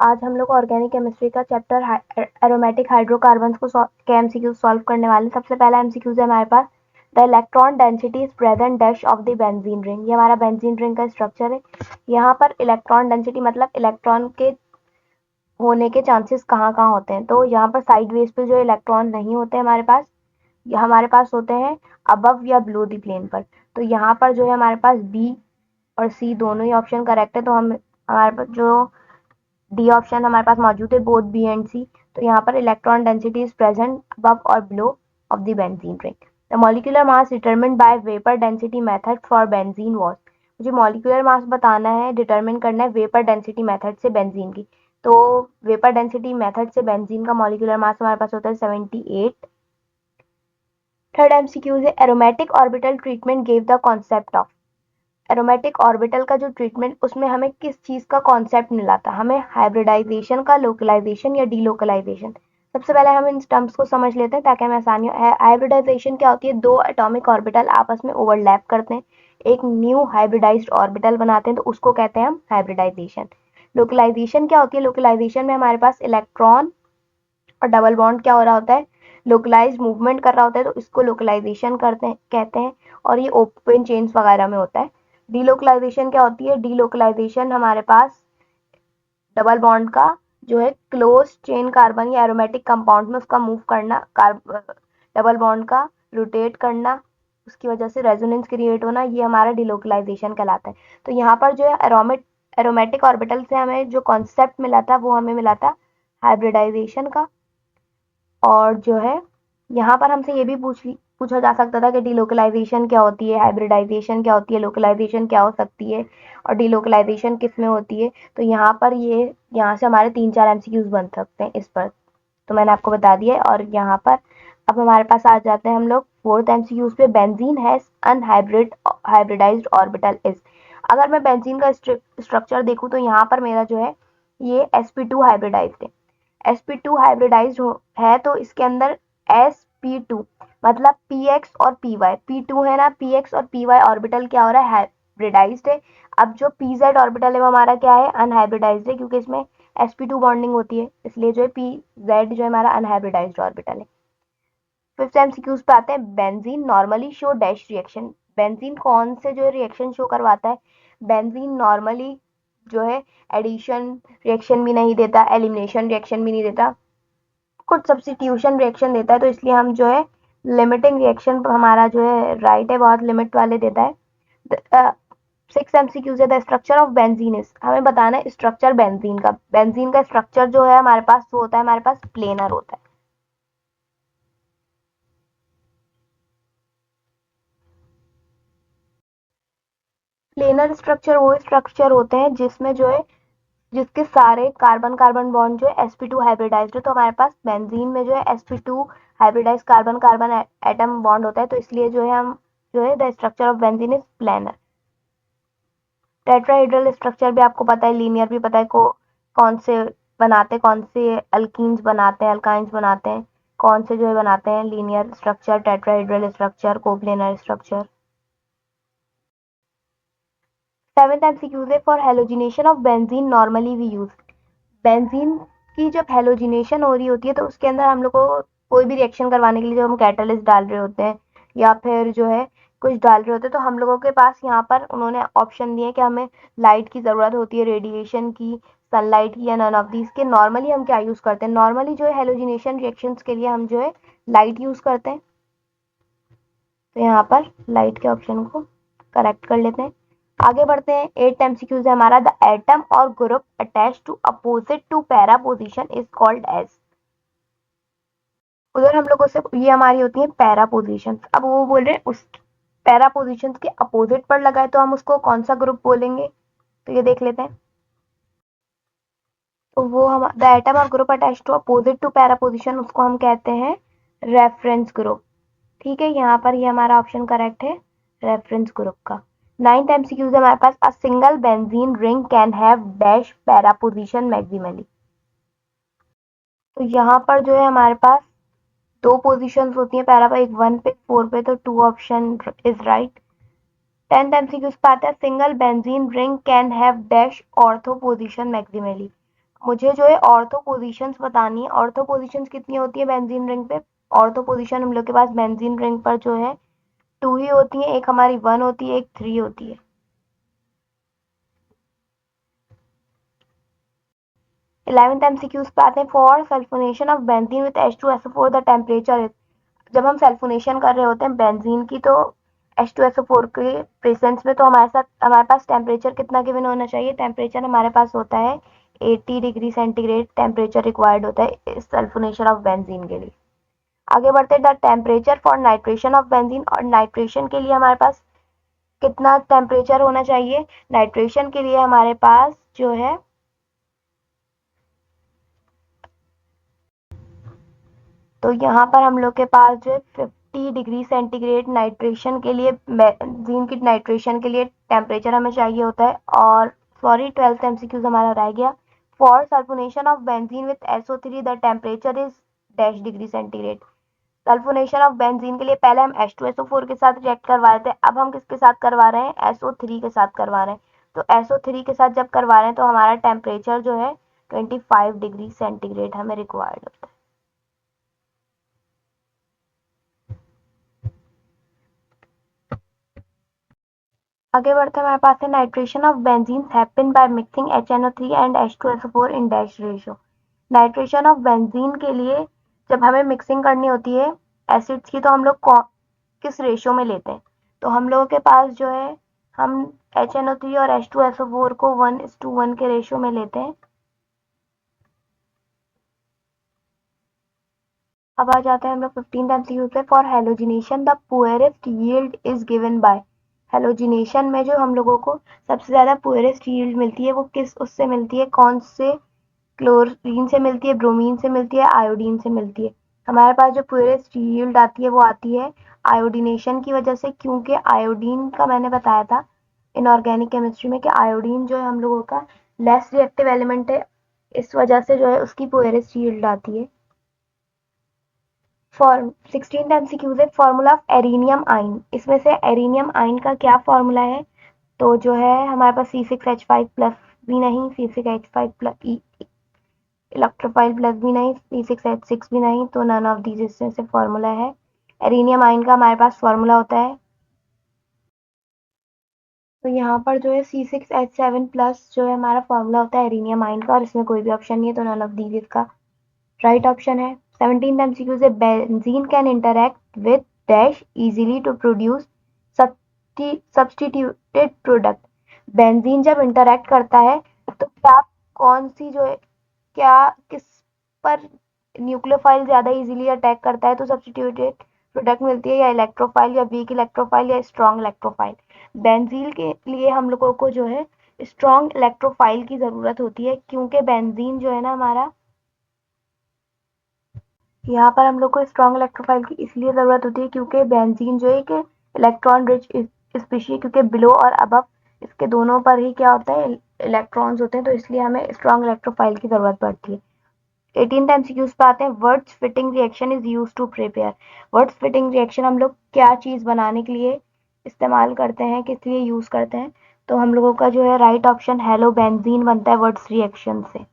आज हम लोग ऑर्गेनिक केमिस्ट्री का चैप्टर एरोमेटिक हाइड्रोकार्बन्स के एमसीक्यू सॉल्व करने वाले हैं। सबसे पहला एमसीक्यू है हमारे पास, the electron density is present dash of the benzene ring. ये हमारा बेंजीन रिंग का स्ट्रक्चर है। यहाँ पर इलेक्ट्रॉन डेंसिटी मतलब इलेक्ट्रॉन के होने के चांसेस कहाँ कहाँ होते हैं। तो यहाँ पर साइड वेज पे जो इलेक्ट्रॉन नहीं होते हमारे पास, हमारे पास होते हैं अबव या बिलो द प्लेन पर। तो यहाँ पर जो है हमारे पास बी और सी दोनों ही ऑप्शन करेक्ट है। तो हम हमारे पास जो डी ऑप्शन हमारे पास मौजूद है, बोथ बी एंड सी। तो यहाँ पर electron density is present above और below of the benzene ring. The molecular mass determined by vapour density method for benzene was. मुझे मॉलिक्यूलर मास बताना है, डिटरमिन करना है वेपर डेंसिटी मेथड से बेंजीन की। तो वेपर डेंसिटी मेथड से बेंजीन का मॉलिक्यूलर मास हमारे पास होता है 78। थर्ड एमसीक्यू है, aromatic orbital treatment give the concept of. Aromatic orbital का जो ट्रीटमेंट, उसमें हमें किस चीज का कॉन्सेप्ट मिला था, हमें हाइब्रिडाइजेशन का, लोकलाइजेशन या डीलोकलाइजेशन। सबसे पहले हम इन टर्म्स को समझ लेते हैं ताकि हमें आसानी हो। हाइब्रिडाइजेशन क्या होती है, दो एटॉमिक ऑर्बिटल आपस में ओवरलैप करते हैं, एक न्यू हाइब्रिडाइज्ड ऑर्बिटल बनाते हैं, तो उसको कहते हैं हम हाइब्रिडाइजेशन। लोकलाइजेशन क्या होती है, लोकलाइजेशन में हमारे पास इलेक्ट्रॉन और डबल बॉन्ड क्या हो रहा होता है, लोकलाइज मूवमेंट कर रहा होता है, तो इसको लोकलाइजेशन करते हैं कहते हैं। और ये ओपन चेन्स वगैरह में होता है। डीलोकलाइजेशन क्या होती है, डीलोकलाइजेशन हमारे पास डबल बॉन्ड का जो है क्लोज चेन कार्बन या एरोमेटिक कंपाउंड में उसका मूव करना, डबल बॉन्ड का रोटेट करना, उसकी वजह से रेजोनेंस क्रिएट होना, ये हमारा डीलोकलाइजेशन कहलाता है। तो यहाँ पर जो है एरोमेटिक ऑर्बिटल से हमें जो कॉन्सेप्ट मिला था वो हमें मिला था हाइब्रिडाइजेशन का। और जो है यहाँ पर हमसे ये भी पूछा जा सकता था कि डीलोकलाइजेशन क्या होती है, हाइब्रिडाइजेशन क्या होती है, लोकलाइजेशन क्या हो सकती है और डीलोकलाइजेशन किस में होती है। तो यहाँ पर यहाँ से हमारे 3-4 एमसीक्यूज बन सकते हैं इस पर। तो मैंने आपको बता दिया है। और यहाँ पर अब हमारे पास आ जाते हैं हम लोग फोर्थ एमसीक्यूज पे, benzene has hybridised orbital is. अगर मैं बेंजीन का स्ट्रक्चर देखूँ तो यहाँ पर मेरा जो है ये sp2 हाइब्रिडाइज्ड है। sp2 हाइब्रिडाइज्ड है तो इसके अंदर sp2 मतलब px और py, p2 है ना, px और py ऑर्बिटल क्या हो रहा है, हाइब्रिडाइज्ड है। अब जो pz ऑर्बिटल है वो हमारा क्या है, अनहाइब्रिडाइज्ड है, क्योंकि इसमें sp2 बॉन्डिंग होती है, इसलिए जो है pz जो है हमारा अनहाइब्रिडाइज्ड ऑर्बिटल है। फिफ्थ एमसीक्यूज पे आते हैं, benzene normally show dash reaction. Benzene कौन से जो रिएक्शन शो करवाता है, बेंजीन नॉर्मली जो है एडिशन रिएक्शन भी नहीं देता, एलिमिनेशन रिएक्शन भी नहीं देता, कुछ सब्स्टिट्यूशन रिएक्शन देता है। तो इसलिए हम जो है लिमिटिंग रिएक्शन हमारा जो है राइट है, बहुत लिमिट वाले देता है। सिक्स एमसीक्यूज है, the structure of benzene is. हमें बताना है स्ट्रक्चर बेंजीन का। बेंजीन का स्ट्रक्चर जो है हमारे पास वो होता है, हमारे पास प्लेनर होता है। प्लेनर स्ट्रक्चर वो स्ट्रक्चर होते हैं जिसमें जो है जिसके सारे कार्बन कार्बन बॉन्ड जो है sp2 हाइब्रिडाइज्ड है। तो हमारे पास बेंजीन में जो है sp2 hybridised carbon carbon atom bond होता है। तो इसलिए जो है हम जो है the structure of benzene is planar. Tetrahedral structure भी आपको पता है, लीनियर भी पता है, कौन से बनाते हैं, कौन से अल्कीन्स बनाते हैं, अल्काइंस बनाते हैं, कौन से जो है बनाते हैं linear structure, tetrahedral structure, coplanar structure. Seventh MCQ है, for halogenation of benzene normally we use. Benzene की जब हेलोजिनेशन हो रही होती है तो उसके अंदर हम लोग को कोई भी रिएक्शन करवाने के लिए, जब हम कैटलिस्ट डाल रहे होते हैं या फिर जो है कुछ डाल रहे होते हैं, तो हम लोगों के पास यहाँ पर उन्होंने ऑप्शन दिए कि हमें लाइट की ज़रूरत होती है, रेडिएशन की, सनलाइट की, या नन ऑफ दीज के। नॉर्मली हम क्या यूज़ करते हैं, नॉर्मली जो है हेलोजिनेशन रिएक्शंस के लिए हम जो है लाइट यूज़ करते हैं। तो यहाँ पर लाइट के ऑप्शन को करेक्ट कर लेते हैं। आगे बढ़ते हैं, एट एमसीक्यूज है हमारा, द एटम और group attach to opposite to para position is called as. उधर हम लोगों से ये हमारी होती है पैरा पोजिशन। अब वो बोल रहे हैं उस पैरा पोजिशन के अपोजिट पर लगा है तो हम उसको कौन सा ग्रुप बोलेंगे, तो ये देख लेते हैं। तो वो हम द एटम और group attach to opposite to para position, उसको हम कहते हैं रेफरेंस ग्रुप। ठीक है, यहाँ पर ये हमारा ऑप्शन करेक्ट है, रेफरेंस ग्रुप का। नाइन्थ एमसीक्यूज हमारे पास, a single benzene ring can have dash para position maximally. तो यहाँ पर जो है हमारे पास दो पोजीशंस होती हैं पैरा पर, एक 1 पे 4 पे, तो 2 option is right. Tenth MCQs पे आता है, single benzene ring can have dash ortho position maximally. मुझे जो है ऑर्थो पोजीशंस बतानी है। ऑर्थो पोजीशंस कितनी होती है बेंजीन रिंग पे? ऑर्थो पोजीशन हम लोग के पास बेंजीन रिंग पर जो है 2 ही होती है, एक हमारी 1 होती है, एक 3 होती है। 11th एमसीक्यूज पे आते हैं। For sulphonation of benzene with H2SO4 the temperature is. जब हम सल्फोनेशन कर रहे होते हैं बेंजीन की तो H2SO4 के प्रेजेंस में, तो हमारे पास टेम्परेचर कितना गिवन होना चाहिए? टेम्परेचर हमारे पास होता है 80 डिग्री सेंटीग्रेड टेम्परेचर रिक्वायर्ड होता है इस सल्फोनेशन ऑफ बेंजीन के लिए। आगे बढ़ते हैं। The temperature for nitration of benzene, और नाइट्रेशन के लिए हमारे पास कितना टेम्परेचर होना चाहिए? नाइट्रेशन के लिए हमारे पास जो है, तो यहाँ पर हम लोग के पास जो है 50 डिग्री सेंटीग्रेड नाइट्रेशन के लिए, बेंजीन की नाइट्रेशन के लिए टेम्परेचर हमें चाहिए होता है। और सॉरी, 12th एमसीक्यूज हमारा रह गया। For sulphonation of benzene with SO3 the temperature is dash degree centigrade. Sulphonation of benzene के लिए पहले हम H2SO4 के साथ रिएक्ट करवा रहे थे, अब हम किसके साथ करवा रहे हैं? SO3 के साथ करवा रहे हैं। तो SO3 के साथ जब करवा रहे हैं तो हमारा टेम्परेचर जो है 25 डिग्री सेंटीग्रेड हमें रिक्वायर्ड होता है। आगे बढ़ते हैं। हमारे पास है nitration of benzene happen by mixing HNO3 and H2SO4 in dash ratio. Nitration of benzene के लिए जब हमें मिक्सिंग करनी होती है एसिड्स की, तो हम लोग किस रेशियो में लेते हैं? तो हम लोगों के पास जो है, हम HNO3 और H2SO4 को 1:1 के रेशियो में लेते हैं। अब आ जाते हैं हम लोग 15th एमसीक्यू पे। For halogenation the poorest yield is given by. Halogenation में जो हम लोगों को सबसे ज्यादा पुअरेस्ट यील्ड मिलती है वो किस उससे मिलती है? कौन से? क्लोरीन से मिलती है, ब्रोमीन से मिलती है, आयोडीन से मिलती है। हमारे पास जो प्योरेस्ट यील्ड आती है वो आती है आयोडीनेशन की वजह से, क्योंकि आयोडीन का मैंने बताया था इनऑर्गेनिक केमिस्ट्री में कि आयोडीन जो है हम लोगों का लेस रिएक्टिव एलिमेंट है, इस वजह से जो है उसकी प्योरेस्ट यील्ड आती है। फॉर्म 16th एमसीक्यू है। फॉर्मूला ऑफ एरिनियम आइन। इसमें से एरिनियम आइन का क्या फॉर्मूला है? तो जो है हमारे पास C6H5 प्लस भी नहीं, C6H5 प्लस इलेक्ट्रोफाइल प्लस भी नहीं, C6H6 भी नहीं, तो नन ऑफ दीज इसमें से फॉर्मूला है। एरिनियम आइन का हमारे पास फॉर्मूला होता है, तो यहाँ पर जो है C6H7 प्लस जो है हमारा फॉर्मूला होता है एरिनियम आइन का, और इसमें कोई भी ऑप्शन नहीं है, तो नन ऑफ दीज इसका राइट ऑप्शन है। 17th एमसीक्यू से benzene can interact with dash easily to produce substituted product. Benzene जब इंटरैक्ट करता है तो क्या, कौन सी जो है, क्या किस पर न्यूक्लियोफाइल ज्यादा इजीली अटैक करता है? तो सब्सटीट्यूटेड प्रोडक्ट मिलती है, या इलेक्ट्रोफाइल, या वीक इलेक्ट्रोफाइल, या स्ट्रॉन्ग इलेक्ट्रोफाइल। बेंजीन के लिए हम लोगों को जो है स्ट्रॉन्ग इलेक्ट्रोफाइल की जरूरत होती है, क्योंकि बेंजीन जो है ना हमारा, यहाँ पर हम लोग को स्ट्रॉन्ग इलेक्ट्रोफाइल की इसलिए जरूरत होती है क्योंकि बेंजीन जो है कि इलेक्ट्रॉन रिच स्पीशीज, क्योंकि बिलो और अबव इसके दोनों पर ही क्या होता है, इलेक्ट्रॉन्स होते हैं, तो इसलिए हमें स्ट्रॉन्ग इलेक्ट्रोफाइल की जरूरत पड़ती है। 18th एमसीक्यूज पे आते हैं। Wurtz Fittig reaction is use to prepare. Wurtz Fittig reaction हम लोग क्या चीज बनाने के लिए इस्तेमाल करते हैं, किस लिए यूज करते हैं? तो हम लोगों का जो है राइट ऑप्शन हेलो बेंजीन बनता है वर्ड्स रिएक्शन से।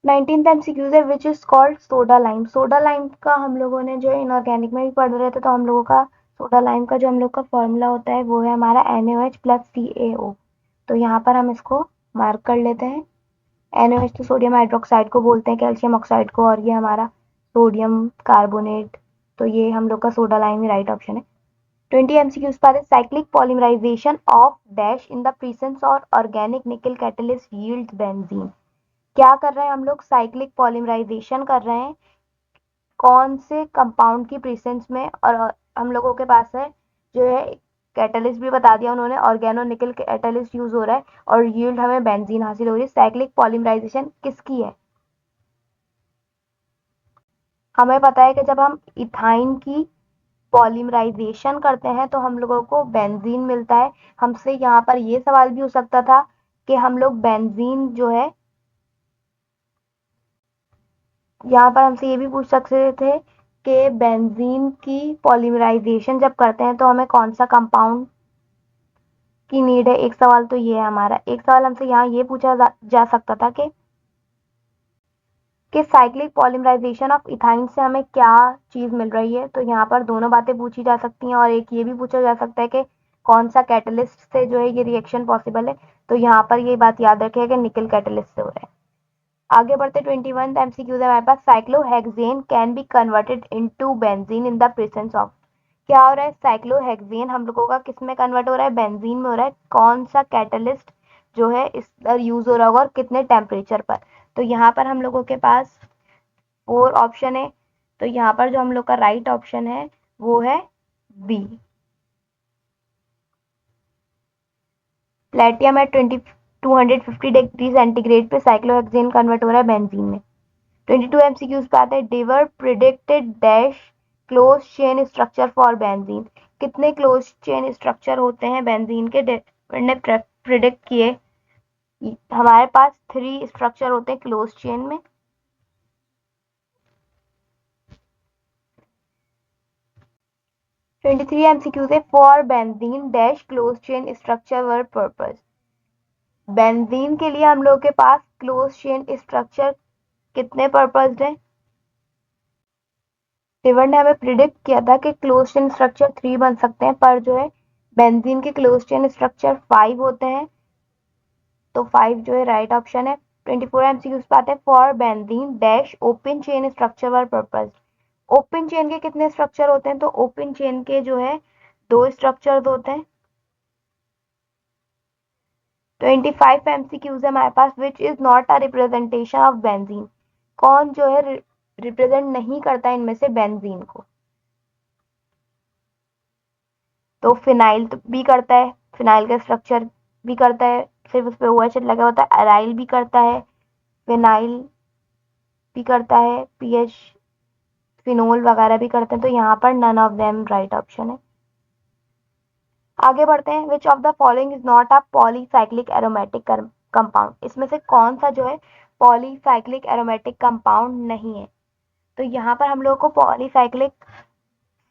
19th एमसीक्यूज है। Which is called soda lime. Soda lime का हम लोगों ने जो इनऑर्गेनिक में भी पढ़ रहे थे, तो हम लोगों का सोडा लाइम का जो हम लोग का फॉर्मूला होता है वो है हमारा NaOH प्लस CaO। तो यहाँ पर हम इसको मार्क कर लेते हैं। NaOH तो सोडियम हाइड्रोक्साइड को बोलते हैं, कैल्शियम ऑक्साइड को, और ये हमारा सोडियम कार्बोनेट, तो ये हम लोग का सोडा लाइम ही राइट ऑप्शन है। 20 एमसीक्यूज पर cyclic polymerisation of dash in the presence और organic nickel catalyst yields benzene. क्या कर रहे हैं हम लोग? साइक्लिक पॉलीमराइजेशन कर रहे हैं कौन से कंपाउंड की प्रेजेंस में, और हम लोगों के पास है जो है कैटलिस्ट भी बता दिया उन्होंने, ऑर्गेनो निकल कैटलिस्ट यूज हो रहा है, और यील्ड हमें बेंजीन हासिल हो रही है। साइक्लिक पॉलीमराइजेशन किसकी है? हमें पता है कि जब हम इथाइन की पॉलीमराइजेशन करते हैं तो हम लोगों को बेंजीन मिलता है। हमसे यहाँ पर ये सवाल भी हो सकता था कि हम लोग बेंजीन जो है, यहाँ पर हमसे ये भी पूछ सकते थे कि बेंजीन की पॉलीमराइजेशन जब करते हैं तो हमें कौन सा कंपाउंड की नीड है? एक सवाल तो ये है हमारा। एक सवाल हमसे यहाँ ये पूछा जा सकता था कि साइक्लिक पॉलीमराइजेशन ऑफ इथाइन से हमें क्या चीज़ मिल रही है। तो यहाँ पर दोनों बातें पूछी जा सकती हैं और एक ये भी पूछा जा सकता है कि कौन सा कैटलिस्ट से जो है ये रिएक्शन पॉसिबल है। तो यहाँ पर ये बात याद रखिए कि निकल कैटलिस्ट से हो रहा है। आगे बढ़ते 21 एमसीक्यूज है हमारे पास। Cyclohexane can be converted into benzene in the presence of. क्या हो रहा है? साइक्लोहेक्सेन हम लोगों का किस में कन्वर्ट हो रहा है? बेंजीन में हो रहा है। कौन सा कैटलिस्ट जो है इस यूज हो रहा होगा और कितने टेम्परेचर पर? तो यहाँ पर हम लोगों के पास 4 ऑप्शन है। तो यहाँ पर जो हम लोग का राइट ऑप्शन है वो है बी। प्लेटियम एट 250 डिग्री सेंटीग्रेड पे साइक्लोहेक्सेन कन्वर्ट हो रहा है बेंजीन में। 22 एमसीक्यूज पे आता है। Dewar predicted dash close chain structure for benzene. कितने क्लोज चेन स्ट्रक्चर होते हैं बेंजीन के? ने प्रिडिक्ट किए। हमारे पास 3 स्ट्रक्चर होते हैं क्लोज चेन में। 23 एमसीक्यू से for benzene dash close chain structure were purpose. Benzene के लिए हम लोग के पास क्लोज चेन स्ट्रक्चर कितने पर्पस है? टिवर ने हमें प्रिडिक्ट किया था कि क्लोज चेन स्ट्रक्चर 3 बन सकते हैं, पर जो है बेंजीन के क्लोज चेन स्ट्रक्चर 5 होते हैं। तो 5 जो है राइट ऑप्शन है। 24 एमसीक्यूज पे आते हैं। For benzene dash open chain structure were purpose. Open chain के कितने स्ट्रक्चर होते हैं? तो ओपन चेन के जो है 2 स्ट्रक्चर्स होते हैं। 25 एमसीक्यूज है हमारे पास। Which is not a representation of benzene. कौन जो है रिप्रेजेंट नहीं करता इनमें से बेंजीन को? तो फिनाइल तो भी करता है, फिनाइल का स्ट्रक्चर भी करता है, सिर्फ उस पर ओ एच लगा होता है। अराइल भी करता है, फिनाइल भी करता है, पीएच फिनोल वगैरह भी करते हैं। तो यहाँ पर none of them right option है। आगे बढ़ते हैं। Which of the following is not a polycyclic aromatic compound. इसमें से कौन सा जो है पॉलीसाइक्लिक एरोमेटिक कंपाउंड नहीं है? तो यहाँ पर हम लोग को पॉलीसाइक्लिक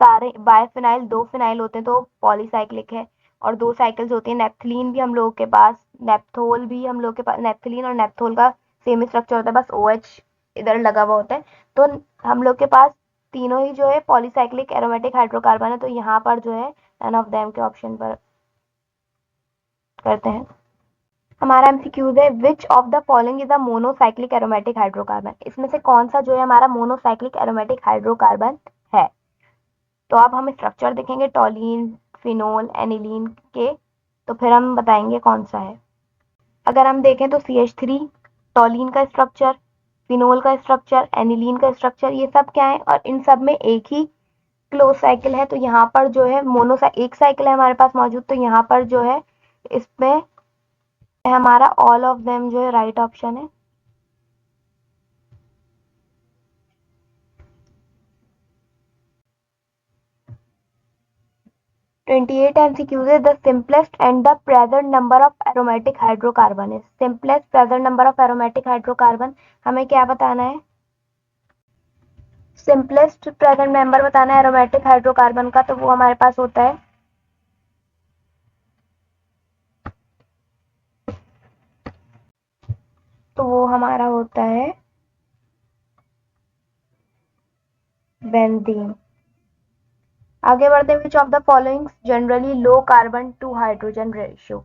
सारे बायफिनाइल 2 फिनाइल होते हैं तो पॉलीसाइक्लिक है, और 2 साइकिल्स होती है। नेप्थलीन भी हम लोगों के पास, नेप्थोल भी हम लोग के पास। नेप्थलीन और नेप्थोल का सेम स्ट्रक्चर होता है, बस ओ एच इधर लगा हुआ होता है। तो हम लोग के पास तीनों ही जो है पॉलीसाइक्लिक एरोमेटिक हाइड्रोकार्बन है। तो यहाँ पर जो है नन ऑफ देम के ऑप्शन पर करते हैं। हमारा एमसीक्यूज है। विच of the following is a monocyclic aromatic hydrocarbon. इसमें से कौन सा जो है हमारा मोनोसाइक्लिक एरोमेटिक हाइड्रोकार्बन है? तो अब हम स्ट्रक्चर देखेंगे टॉलीन, फिनोल, एनिलीन के, तो फिर हम बताएंगे कौन सा है। अगर हम देखें तो CH3 टॉलीन का स्ट्रक्चर, फिनोल का स्ट्रक्चर, एनिलीन का स्ट्रक्चर, ये सब क्या है? और इन सब में एक ही क्लोज साइकिल है। तो यहाँ पर जो है एक साइकिल है हमारे पास मौजूद। तो यहाँ पर जो है इसमें हमारा ऑल ऑफ देम जो है राइट ऑप्शन है। ट्वेंटी एट एमसीक्यूज है। The simplest and the present number of aromatic hydrocarbon है। Simplest present number of aromatic hydrocarbon हमें क्या बताना है? सिंपलेस्ट प्रेजेंट मेंबर बताना है एरोमेटिक हाइड्रोकार्बन का। तो वो हमारे पास होता है तो वो हमारा होता है बेंजीन। आगे बढ़ते हुए, which of the following generally low carbon to hydrogen ratio.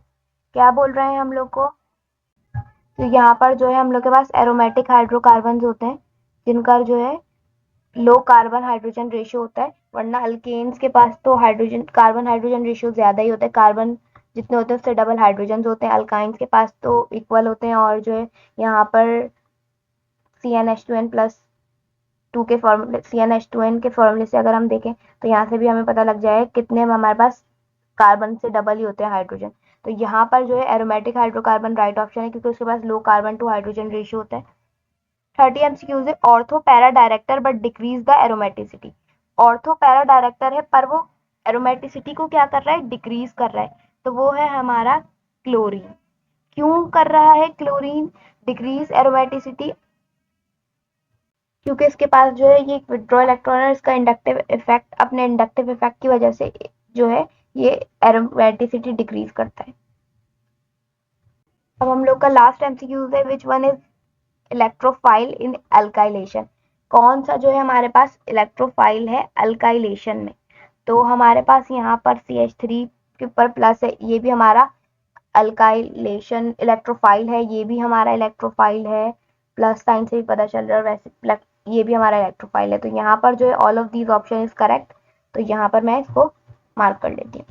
क्या बोल रहे हैं हम लोग को? तो यहाँ पर जो है हम लोग के पास एरोमेटिक हाइड्रोकार्बन होते हैं जिनका जो है लो कार्बन हाइड्रोजन रेशियो होता है। वरना अल्केन्स के पास तो हाइड्रोजन कार्बन हाइड्रोजन रेशियो ज्यादा ही होता है। कार्बन जितने होते हैं उससे डबल हाइड्रोजन होते हैं। अल्काइंस के पास तो इक्वल होते हैं। और जो है यहाँ पर CnH2n+2 के फॉर्मूले, CnH2n के फॉर्मूले से अगर हम देखें तो यहाँ से भी हमें पता लग जाए कितने हमारे पास कार्बन से डबल ही होते हैं हाइड्रोजन। तो यहाँ पर जो है एरोमेटिक हाइड्रोकार्बन राइट ऑप्शन है, क्योंकि उसके पास low carbon to hydrogen ratio होता है। 30 एमसीक्यूज है। Ortho para director but decrease the aromaticity. Ortho para director है पर वो एरोमेटिसिटी को क्या कर रहा है? डिक्रीज कर रहा है। तो वो है हमारा क्लोरीन। क्यों कर रहा है क्लोरीन डिक्रीज एरोमेटिसिटी? क्योंकि इसके पास जो है ये विड्रॉ इलेक्ट्रॉन है, इसका इंडक्टिव इफेक्ट, अपने इंडक्टिव इफेक्ट की वजह से जो है ये एरोमेटिसिटी डिक्रीज करता है। अब हम लोग का लास्ट एमसीक्यूज है, which one is electrophile in alkylation. कौन सा जो है हमारे पास इलेक्ट्रोफाइल है अल्काइलेशन में। तो हमारे पास यहाँ पर CH3 के ऊपर प्लस है, ये भी हमारा अल्काइलेशन इलेक्ट्रोफाइल है, ये भी हमारा इलेक्ट्रोफाइल है, प्लस साइन से भी पता चल रहा है, वैसे ये भी हमारा इलेक्ट्रोफाइल है। तो यहाँ पर जो है all of these option is correct, तो यहाँ पर मैं इसको मार्क कर लेती हूँ।